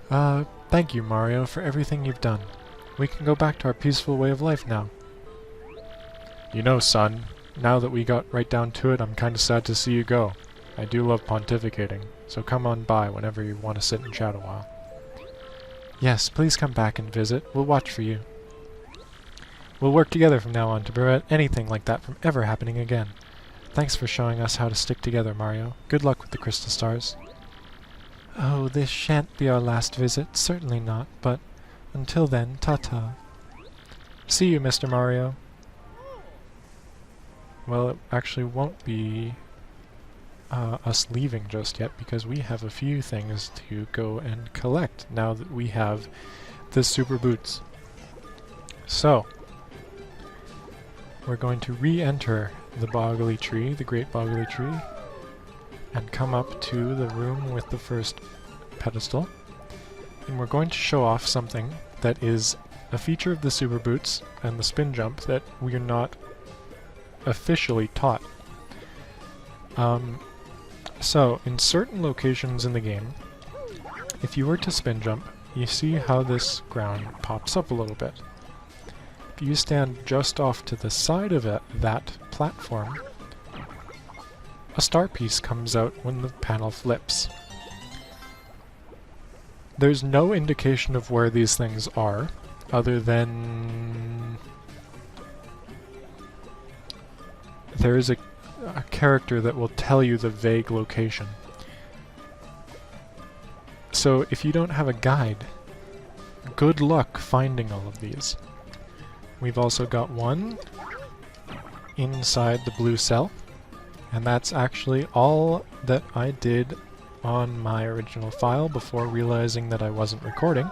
Thank you, Mario, for everything you've done. We can go back to our peaceful way of life now. You know, son, now that we got right down to it, I'm kinda sad to see you go. I do love pontificating, so come on by whenever you want to sit and chat a while. Yes, please come back and visit. We'll watch for you. We'll work together from now on to prevent anything like that from ever happening again. Thanks for showing us how to stick together, Mario. Good luck with the crystal stars. Oh, this shan't be our last visit. Certainly not, but until then, ta-ta. See you, Mr. Mario. Well, it actually won't be us leaving just yet, because we have a few things to go and collect now that we have the super boots. So, we're going to re-enter the Boggly Tree, the Great Boggly Tree, and come up to the room with the first pedestal. And we're going to show off something that is a feature of the super boots and the spin jump that we're not officially taught. So, in certain locations in the game, if you were to spin jump, you see how this ground pops up a little bit. If you stand just off to the side of that platform, a star piece comes out when the panel flips. There's no indication of where these things are, other than there is a character that will tell you the vague location. So if you don't have a guide, good luck finding all of these. We've also got one inside the blue cell, and that's actually all that I did on my original file before realizing that I wasn't recording.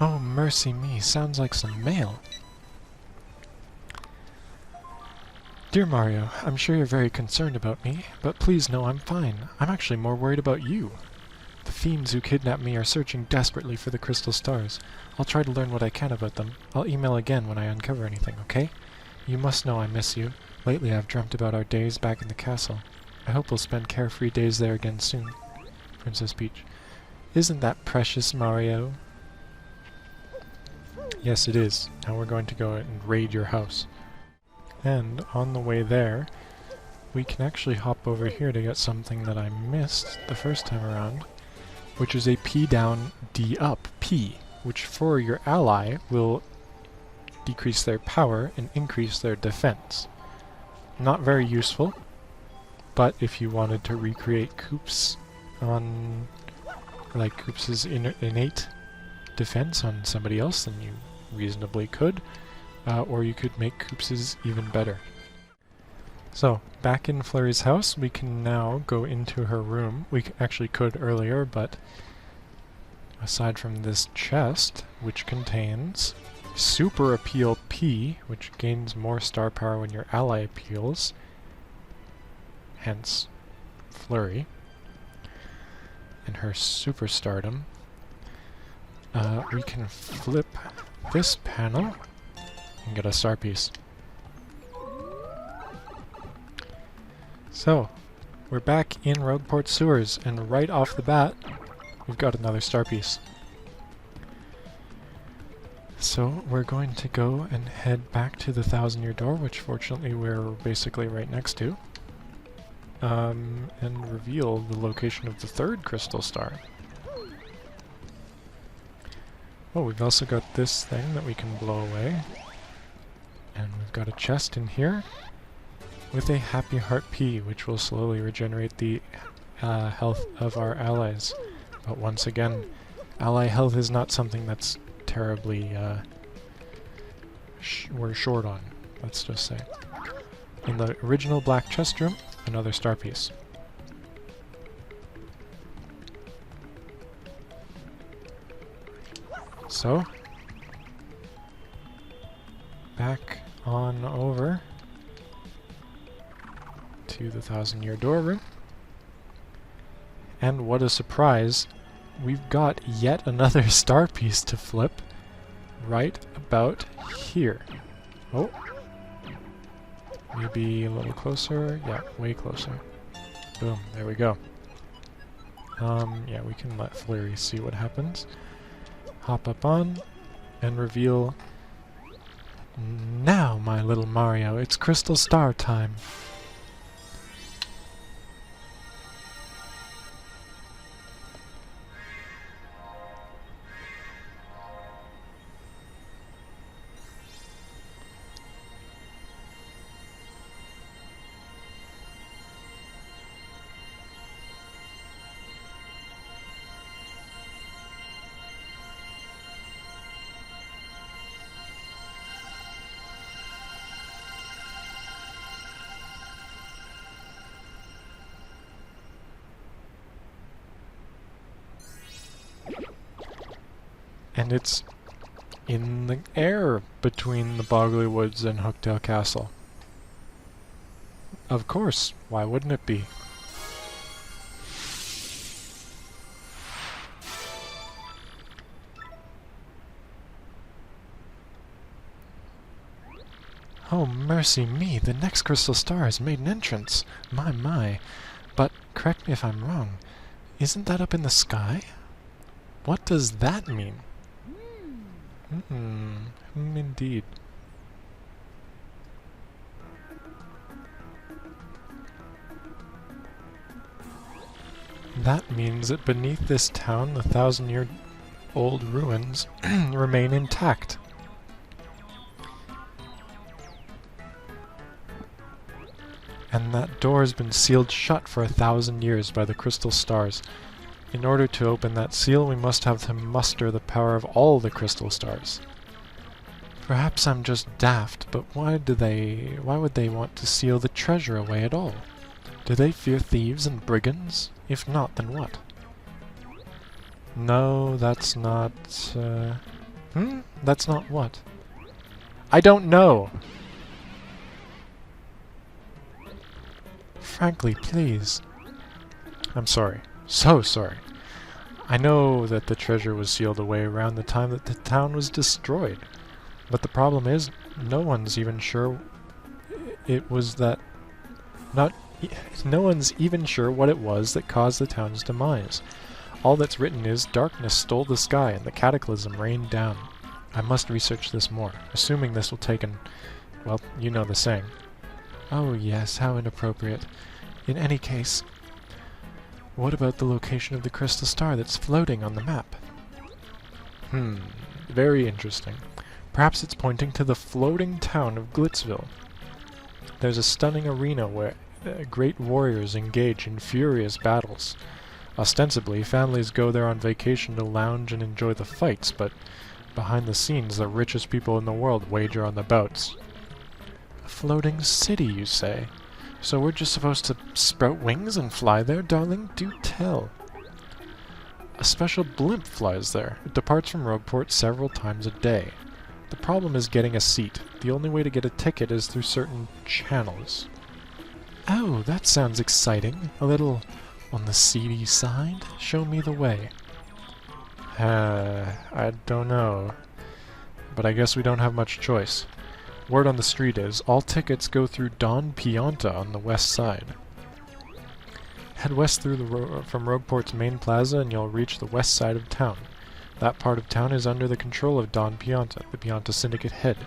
Oh, mercy me, sounds like some mail. Dear Mario, I'm sure you're very concerned about me, but please know I'm fine. I'm actually more worried about you. The fiends who kidnapped me are searching desperately for the crystal stars. I'll try to learn what I can about them. I'll email again when I uncover anything, okay? You must know I miss you. Lately I've dreamt about our days back in the castle. I hope we'll spend carefree days there again soon. Princess Peach. Isn't that precious, Mario? Yes, it is. Now we're going to go and raid your house. And on the way there, we can actually hop over here to get something that I missed the first time around, which is a P down, D up P, which for your ally will decrease their power and increase their defense. Not very useful, but if you wanted to recreate Koops on, like Koops' innate defense on somebody else, then you reasonably could. Or you could make Koops' even better. So, back in Flurry's house, we can now go into her room. We actually could earlier, but aside from this chest, which contains Super Appeal P, which gains more star power when your ally appeals, hence Flurry, and her super stardom, we can flip this panel and get a star piece. So, we're back in Rogueport sewers, and right off the bat, we've got another star piece. So, we're going to go and head back to the 1,000-year door, which fortunately we're basically right next to, and reveal the location of the third crystal star. Oh, we've also got this thing that we can blow away. And we've got a chest in here with a Happy Heart P, which will slowly regenerate the health of our allies. But once again, ally health is not something that's terribly we're short on, let's just say. In the original black chest room, another star piece. So, back on over to the 1,000-year door room. And what a surprise, we've got yet another star piece to flip right about here. Oh, maybe a little closer. Yeah, way closer. Boom, there we go. Yeah, we can let Flurry see what happens. Hop up on, and reveal... Now, my little Mario, it's Crystal Star time. And it's in the air between the Boggly Woods and Hooktail Castle. Of course, why wouldn't it be? Oh, mercy me, the next crystal star has made an entrance. My. But, correct me if I'm wrong, isn't that up in the sky? What does that mean? Indeed. That means that beneath this town, the 1,000-year-old ruins remain intact. And that door has been sealed shut for 1,000 years by the crystal stars. In order to open that seal, we must have to muster the power of all the crystal stars. Perhaps I'm just daft, but why would they want to seal the treasure away at all? Do they fear thieves and brigands? If not, then what? No, that's not... That's not what? I don't know! Frankly, please. I'm sorry. So sorry. I know that the treasure was sealed away around the time that the town was destroyed. But the problem is, no one's even sure it was that... No one's even sure what it was that caused the town's demise. All that's written is, darkness stole the sky and the cataclysm rained down. I must research this more, assuming this will take an... well, you know the saying. Oh yes, how inappropriate. In any case, what about the location of the crystal star that's floating on the map? Very interesting. Perhaps it's pointing to the floating town of Glitzville. There's a stunning arena where great warriors engage in furious battles. Ostensibly, families go there on vacation to lounge and enjoy the fights, but behind the scenes, the richest people in the world wager on the bouts. A floating city, you say? So we're just supposed to sprout wings and fly there, darling? Do tell. A special blimp flies there. It departs from Rogueport several times a day. The problem is getting a seat. The only way to get a ticket is through certain channels. Oh, that sounds exciting. A little on the seedy side? Show me the way. I don't know. But I guess we don't have much choice. Word on the street is, all tickets go through Don Pianta on the west side. Head west through from Rogueport's main plaza and you'll reach the west side of town. That part of town is under the control of Don Pianta, the Pianta Syndicate head.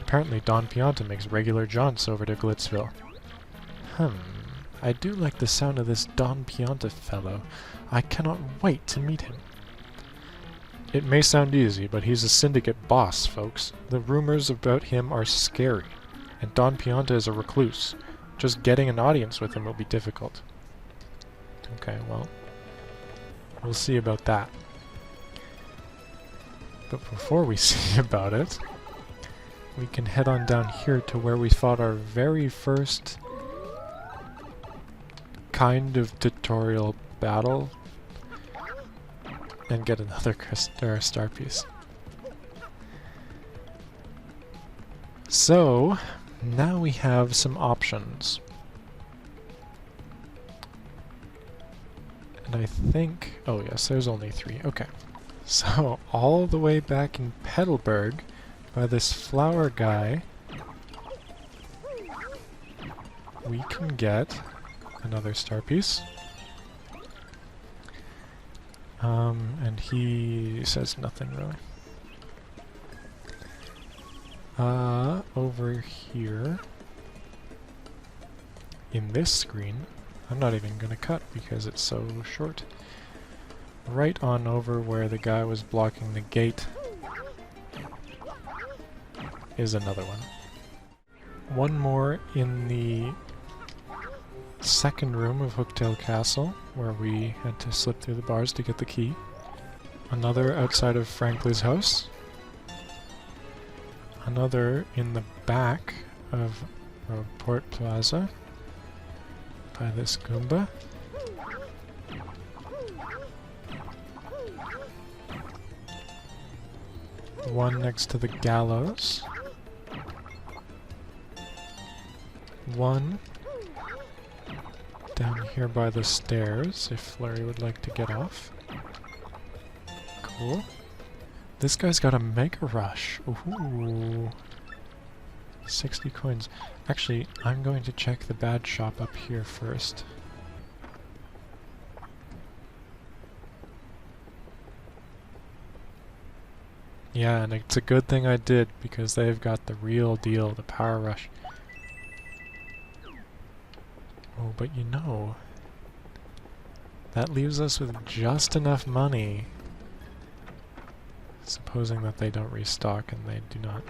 Apparently Don Pianta makes regular jaunts over to Glitzville. I do like the sound of this Don Pianta fellow. I cannot wait to meet him. It may sound easy, but he's a syndicate boss, folks. The rumors about him are scary, and Don Pianta is a recluse. Just getting an audience with him will be difficult. Okay, well, we'll see about that. But before we see about it, we can head on down here to where we fought our very first kind of tutorial battle and get another star piece. So, now we have some options. And I think... oh yes, there's only 3. Okay. So, all the way back in Petalburg, by this flower guy, we can get another star piece. And he says nothing really. Over here, in this screen, I'm not even gonna cut because it's so short. Right on over where the guy was blocking the gate is another one. One more in the second room of Hooktail Castle, where we had to slip through the bars to get the key. Another outside of Frankly's house. Another in the back of Rogueport Plaza by this Goomba. One next to the gallows. One down here by the stairs, if Larry would like to get off. Cool. This guy's got a Mega Rush. Ooh. 60 coins. Actually, I'm going to check the bad shop up here first. Yeah, and it's a good thing I did, because they've got the real deal, the Power Rush. Oh, but you know, that leaves us with just enough money. Supposing that they don't restock, and they do not.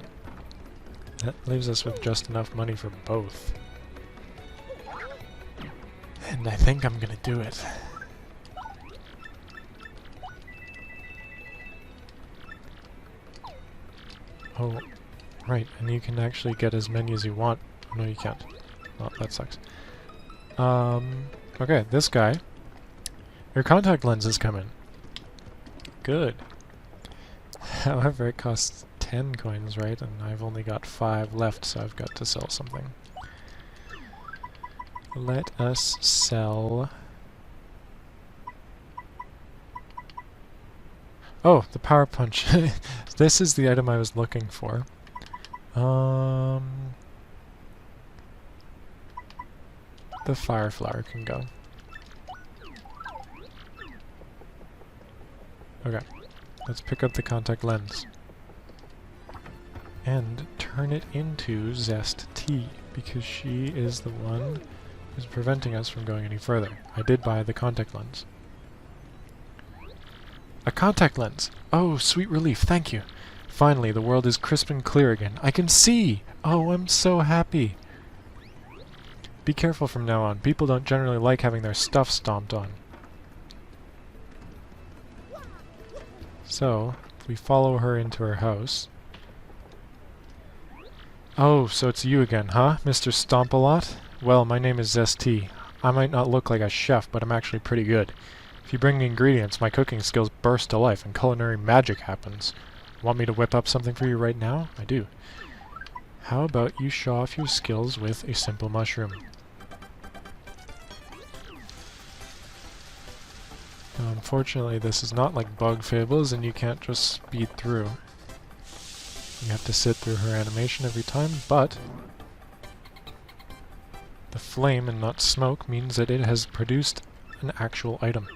That leaves us with just enough money for both. And I think I'm gonna do it. Oh, right, and you can actually get as many as you want. No, you can't. Well, that sucks. Okay, this guy. Your contact lens is coming. Good. However, it costs 10 coins, right? And I've only got 5 left, so I've got to sell something. Let us sell... Oh, the Power Punch. This is the item I was looking for. The Fire Flower can go. Okay, let's pick up the contact lens. And turn it into Zess T, because she is the one who's preventing us from going any further. I did buy the contact lens. A contact lens! Oh, sweet relief, thank you! Finally, the world is crisp and clear again. I can see! Oh, I'm so happy! Be careful from now on. People don't generally like having their stuff stomped on. So, if we follow her into her house... Oh, so it's you again, huh, Mr. Stomp-A-Lot? Well, my name is Zess T. I might not look like a chef, but I'm actually pretty good. If you bring the ingredients, my cooking skills burst to life and culinary magic happens. Want me to whip up something for you right now? I do. How about you show off your skills with a simple mushroom? Now, unfortunately, this is not like Bug Fables, and you can't just speed through. You have to sit through her animation every time, but the flame and not smoke means that it has produced an actual item.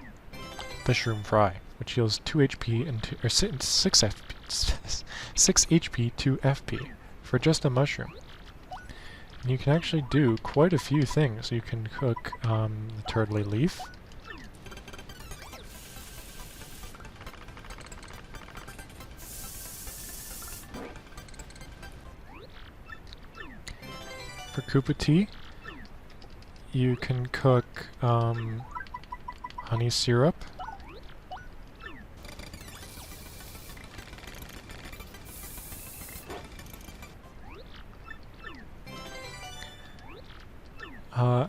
The Shroom Fry, which heals 2 HP and 6 HP, 2 FP for just a mushroom. And you can actually do quite a few things. You can cook the turtley leaf. For Koopa tea, you can cook honey syrup.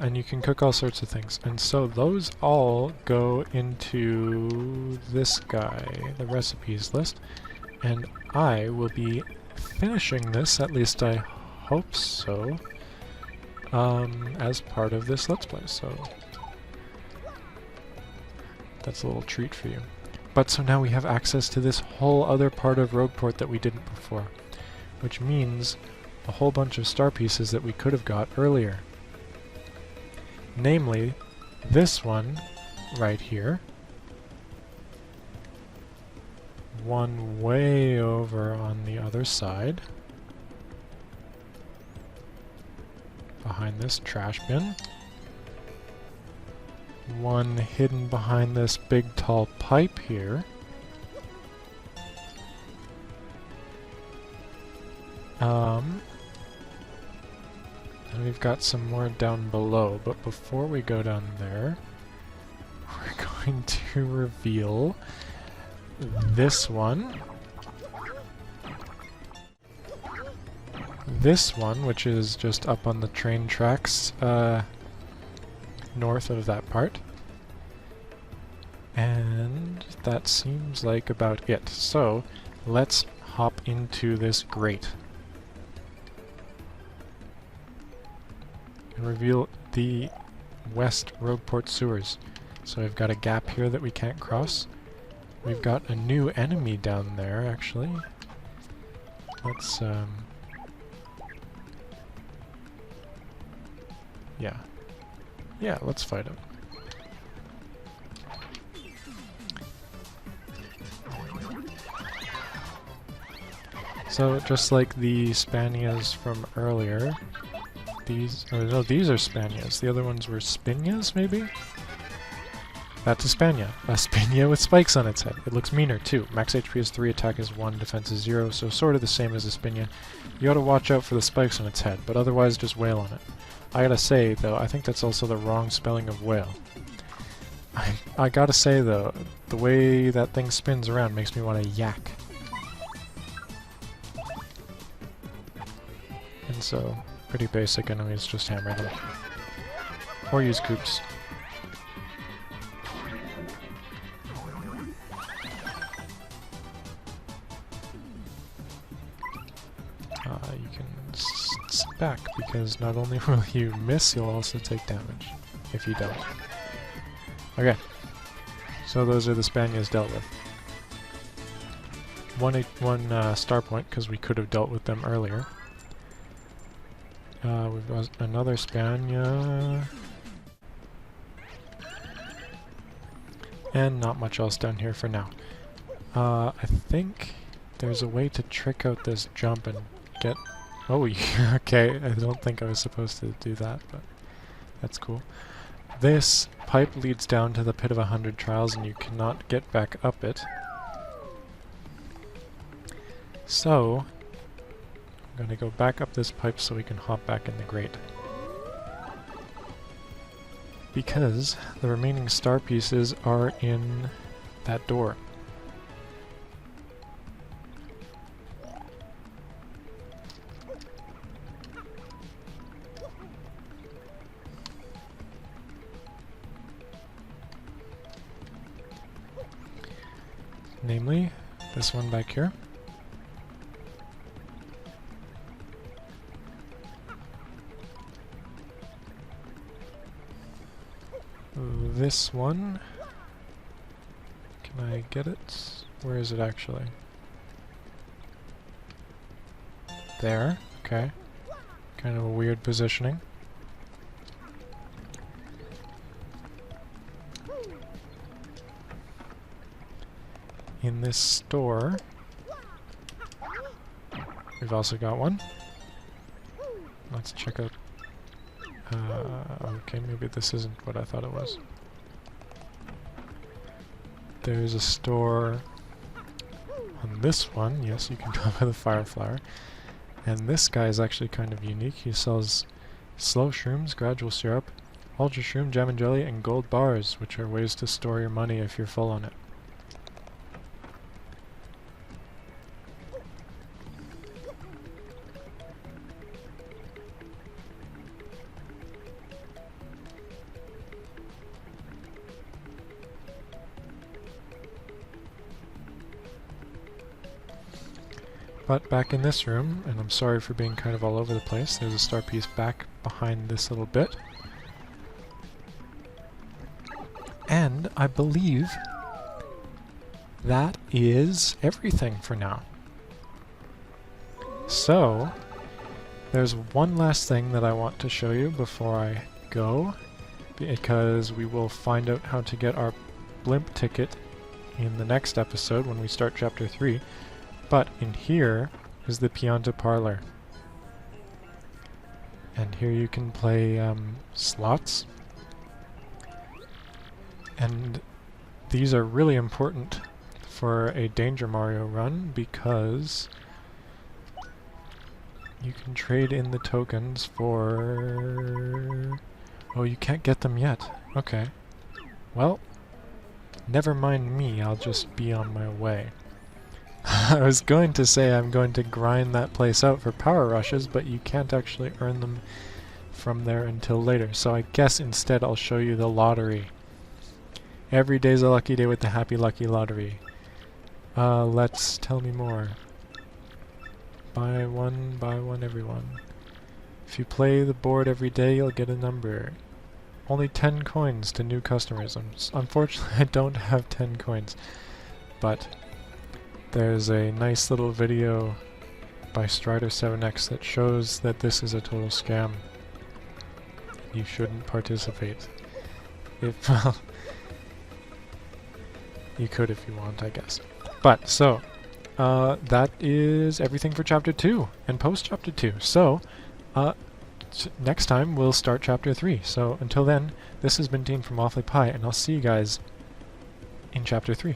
And you can cook all sorts of things. And so those all go into this guy, the recipes list. And I will be finishing this, at least I hope so, as part of this Let's Play. So that's a little treat for you. But so now we have access to this whole other part of Rogueport that we didn't before, which means a whole bunch of star pieces that we could have got earlier. Namely, this one right here, one way over on the other side. Behind this trash bin. One hidden behind this big tall pipe here. And we've got some more down below, but before we go down there, we're going to reveal this one. This one, which is just up on the train tracks, north of that part. And that seems like about it. So, let's hop into this grate. And reveal the West Rogueport sewers. So we've got a gap here that we can't cross. We've got a new enemy down there, actually. Let's, yeah. Yeah, let's fight him. So, just like the Spanias from earlier, these are Spanias. The other ones were Spinias, maybe? That's a Spania. A Spania with spikes on its head. It looks meaner, too. Max HP is 3, attack is 1, defense is 0, so sort of the same as a Spinia. You gotta watch out for the spikes on its head, but otherwise just wail on it. I gotta say, though, I think that's also the wrong spelling of whale. I gotta say, though, the way that thing spins around makes me want to yak. And so, pretty basic enemies, just hammer them. Or use coops. You can sit back, because not only will you miss, you'll also take damage, if you don't. Okay, so those are the Spaniards dealt with. One star point, because we could have dealt with them earlier. We've got another Spania. And not much else down here for now. I think there's a way to trick out this jump and get... Oh, okay, I don't think I was supposed to do that, but that's cool. This pipe leads down to the Pit of 100 Trials and you cannot get back up it. So, I'm going to go back up this pipe so we can hop back in the grate. Because the remaining star pieces are in that door. Namely, this one back here. This one. Can I get it? Where is it actually? There. Okay. Kind of a weird positioning. In this store, we've also got one. Let's check out... okay, maybe this isn't what I thought it was. There's a store on this one. Yes, you can tell by the fire flower. And this guy is actually kind of unique. He sells slow shrooms, gradual syrup, ultra shroom, jam and jelly, and gold bars, which are ways to store your money if you're full on it. But back in this room, and I'm sorry for being kind of all over the place, there's a star piece back behind this little bit. And I believe that is everything for now. So, there's one last thing that I want to show you before I go, because we will find out how to get our blimp ticket in the next episode when we start Chapter 3. But in here is the Pianta Parlor. And here you can play slots. And these are really important for a Danger Mario run because you can trade in the tokens for... Oh, you can't get them yet. Okay. Well, never mind me, I'll just be on my way. I was going to say I'm going to grind that place out for power rushes, but you can't actually earn them from there until later. So I guess instead I'll show you the lottery. Every day's a lucky day with the Happy Lucky Lottery. Let's tell me more. Buy one, everyone. If you play the board every day, you'll get a number. Only 10 coins to new customers. Unfortunately, I don't have 10 coins. But there's a nice little video by Strider7X that shows that this is a total scam. You shouldn't participate. If, well, you could if you want, I guess. But, so, that is everything for Chapter 2 and post-Chapter 2. So, next time we'll start Chapter 3. So, until then, this has been Dean from Wafflypie, and I'll see you guys in Chapter 3.